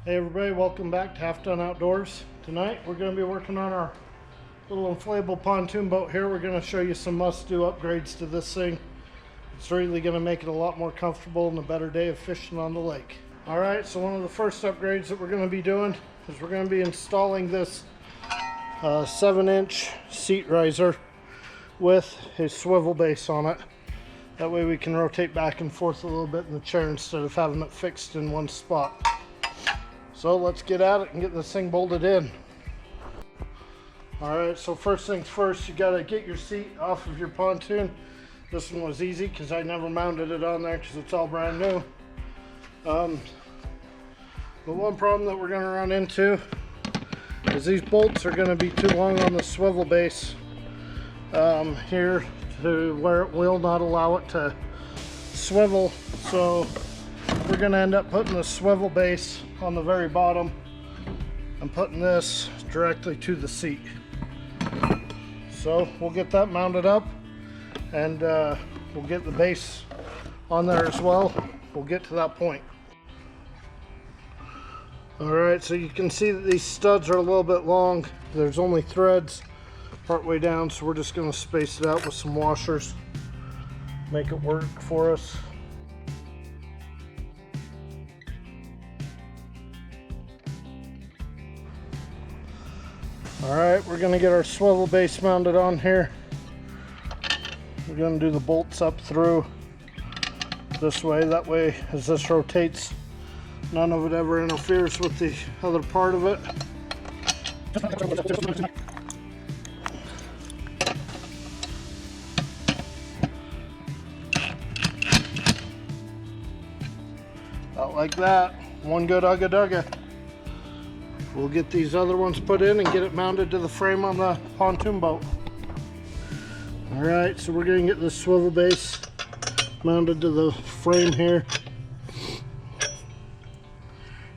Hey everybody, welcome back to Half Done Outdoors. Tonight we're going to be working on our little inflatable pontoon boat here. We're going to show you some must-do upgrades to this thing. It's really going to make it a lot more comfortable and a better day of fishing on the lake. Alright, so one of the first upgrades that we're going to be doing is we're going to be installing this 7-inch seat riser with a swivel base on it. That way we can rotate back and forth a little bit in the chair instead of having it fixed in one spot. So let's get at it and get this thing bolted in. Alright, so first things first, you gotta get your seat off of your pontoon. This one was easy because I never mounted it on there because it's all brand new. The one problem that we're going to run into is these bolts are going to be too long on the swivel base here to where it will not allow it to swivel. So we're going to end up putting the swivel base on the very bottom and putting this directly to the seat. So we'll get that mounted up and we'll get the base on there as well. We'll get to that point. Alright, so you can see that these studs are a little bit long. There's only threads part way down, so we're just going to space it out with some washers, make it work for us. Alright, we're going to get our swivel base mounted on here. We're going to do the bolts up through this way. That way, as this rotates, none of it ever interferes with the other part of it. About like that. One good ugga-dugga. We'll get these other ones put in and get it mounted to the frame on the pontoon boat. Alright, so we're going to get this swivel base mounted to the frame here.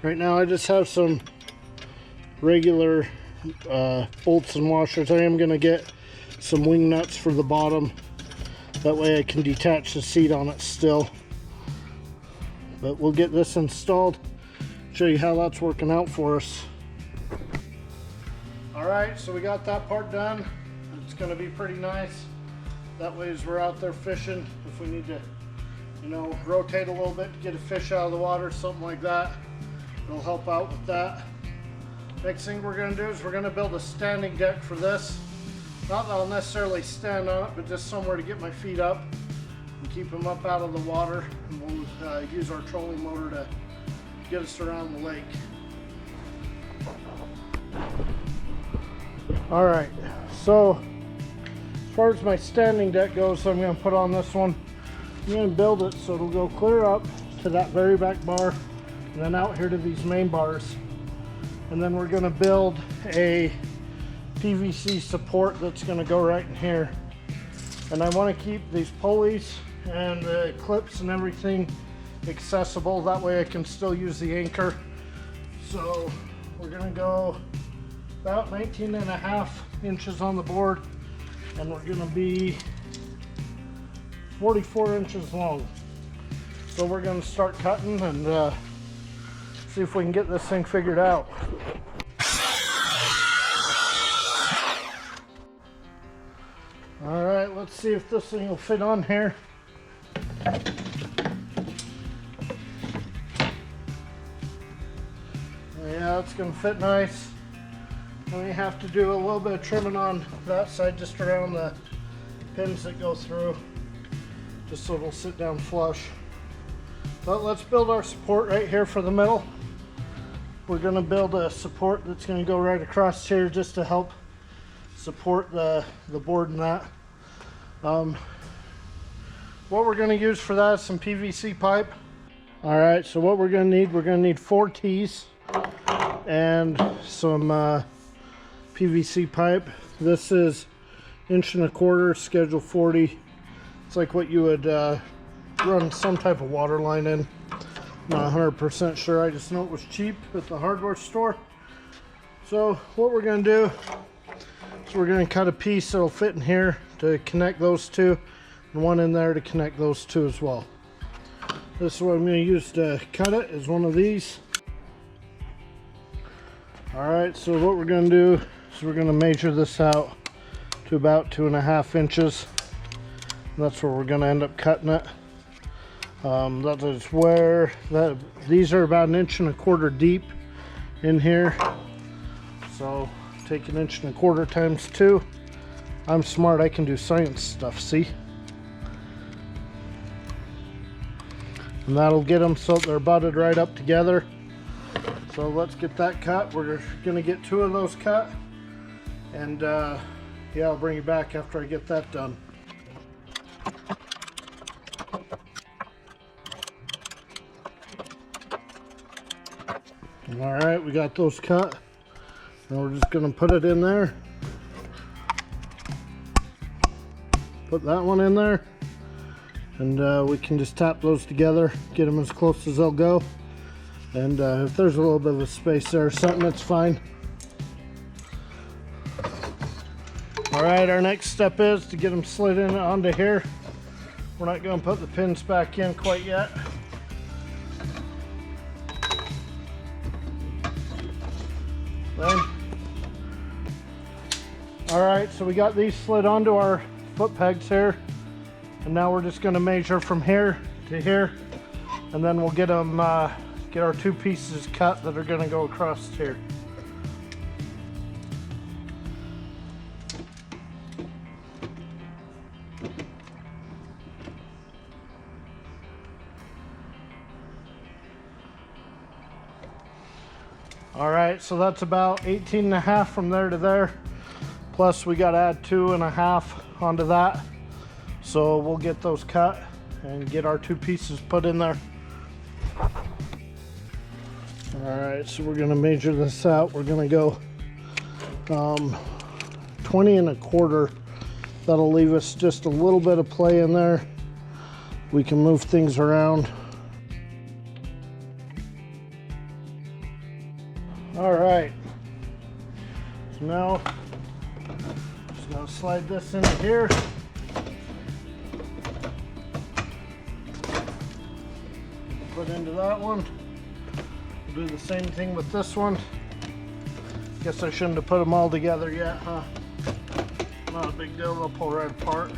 Right now I just have some regular bolts and washers. I am going to get some wing nuts for the bottom. That way I can detach the seat on it still. But we'll get this installed, show you how that's working out for us. Alright, so we got that part done. It's going to be pretty nice. That way as we're out there fishing, if we need to, rotate a little bit to get a fish out of the water, something like that, it'll help out with that. Next thing we're going to do is we're going to build a standing deck for this. Not that I'll necessarily stand on it, but just somewhere to get my feet up and keep them up out of the water. And we'll use our trolling motor to get us around the lake. Alright, so as far as my standing deck goes, I'm going to put on this one. I'm going to build it so it'll go clear up to that very back bar and then out here to these main bars. And then we're going to build a PVC support that's going to go right in here. And I want to keep these pulleys and the clips and everything accessible. That way I can still use the anchor. So we're going to go about 19.5 inches on the board. And we're going to be 44 inches long. So we're going to start cutting and see if we can get this thing figured out. Alright, let's see if this thing will fit on here. Yeah, it's going to fit nice. We have to do a little bit of trimming on that side, just around the pins that go through, just so it'll sit down flush. But let's build our support right here for the middle. We're going to build a support that's going to go right across here just to help support the board and that. What we're going to use for that is some PVC pipe. Alright, so what we're going to need 4 T's and some PVC pipe. This is 1.25 inch, schedule 40. It's like what you would run some type of water line in. Not 100% sure, I just know it was cheap at the hardware store. So what we're going to do is we're going to cut a piece that'll fit in here to connect those two, and one in there to connect those two as well. This is what I'm going to use to cut it, is one of these. Alright, so what we're going to do is we're going to measure this out to about 2.5 inches. And that's where we're going to end up cutting it. That is where these are about 1.25 inches deep in here. So take 1.25 inches times 2. I'm smart, I can do science stuff, see? And that'll get them so they're butted right up together. So let's get that cut. We're gonna get 2 of those cut. And yeah, I'll bring you back after I get that done. All right, we got those cut. Now we're just gonna put it in there. Put that one in there. And we can just tap those together, get them as close as they'll go. And if there's a little bit of a space there or something, that's fine. All right, our next step is to get them slid in onto here. We're not going to put the pins back in quite yet. Then, all right, so we got these slid onto our foot pegs here. And now we're just going to measure from here to here. And then we'll get them, get our 2 pieces cut that are going to go across here. All right, so that's about 18.5 from there to there. Plus we got to add 2.5 onto that. So we'll get those cut and get our 2 pieces put in there. Alright, so we're going to measure this out. We're going to go 20.25. That'll leave us just a little bit of play in there. We can move things around. Alright, so now just going to slide this into here. Put into that one. We'll do the same thing with this one. Guess I shouldn't have put them all together yet, huh? Not a big deal, they'll pull right apart.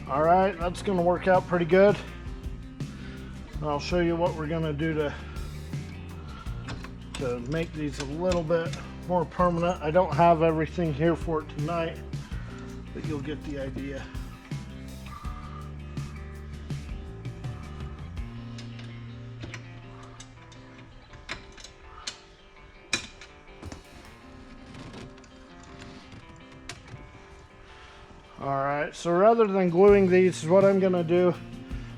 All right, that's gonna work out pretty good. I'll show you what we're gonna do to make these a little bit more permanent. I don't have everything here for it tonight, but you'll get the idea. Alright, so rather than gluing these, what I'm going to do,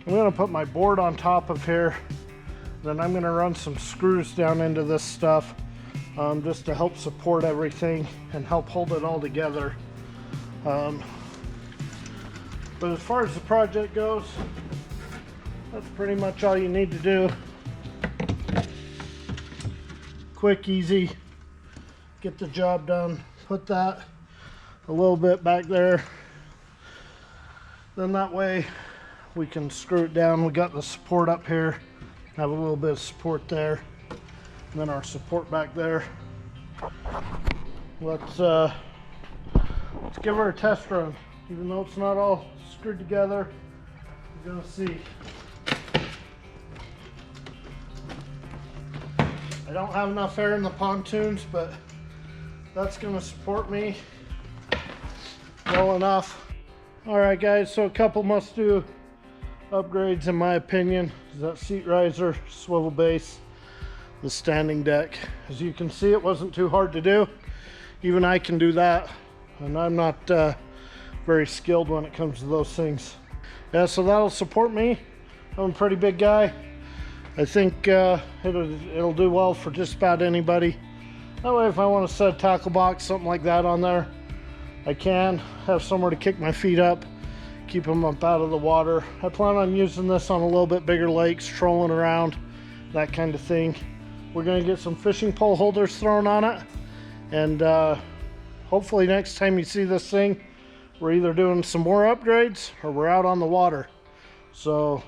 I'm going to put my board on top of here. Then I'm going to run some screws down into this stuff just to help support everything and help hold it all together. But as far as the project goes, that's pretty much all you need to do. Quick, easy, get the job done. Put that a little bit back there. Then that way we can screw it down. We got the support up here. Have a little bit of support there, and then our support back there. Let's give her a test run. Even though it's not all screwed together, we're gonna see. I don't have enough air in the pontoons, but that's gonna support me well enough. All right, guys. So a couple must-do upgrades in my opinion is that seat riser, swivel base, the standing deck. As you can see, it wasn't too hard to do. Even I can do that, and I'm not very skilled when it comes to those things. Yeah, so that'll support me. I'm a pretty big guy. I think it'll do well for just about anybody. That way, if I want to set a tackle box, something like that on there, I can have somewhere to kick my feet up, keep them up out of the water. I plan on using this on a little bit bigger lakes, trolling around, that kind of thing. We're going to get some fishing pole holders thrown on it, and hopefully next time you see this thing, we're either doing some more upgrades or we're out on the water. So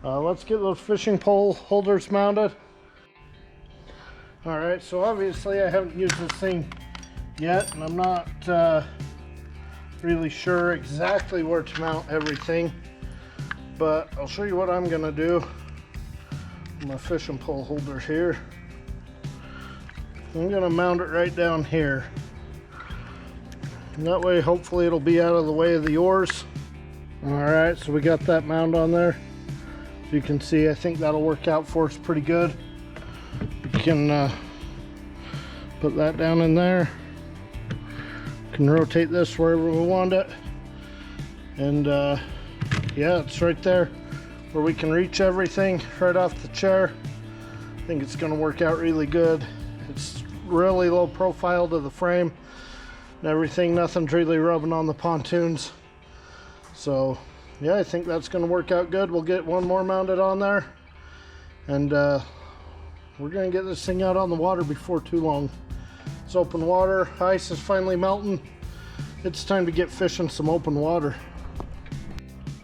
let's get those fishing pole holders mounted. All right, so obviously I haven't used this thing yet, and I'm not really sure exactly where to mount everything, but I'll show you what I'm gonna do. My fishing pole holder here. I'm gonna mount it right down here. And that way, hopefully it'll be out of the way of the oars. All right, so we got that mount on there. As you can see, I think that'll work out for us pretty good. We can put that down in there. Can rotate this wherever we want it. And yeah, it's right there where we can reach everything right off the chair. I think it's gonna work out really good. It's really low profile to the frame and everything. Nothing's really rubbing on the pontoons. So yeah, I think that's gonna work out good. We'll get one more mounted on there, and we're gonna get this thing out on the water before too long. It's open water, ice is finally melting. It's time to get fishing some open water.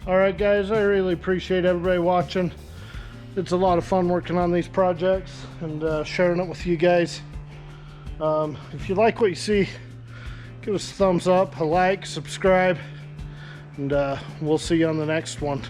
All right guys, I really appreciate everybody watching. It's a lot of fun working on these projects and sharing it with you guys. If you like what you see, give us a thumbs up, a like, subscribe, and we'll see you on the next one.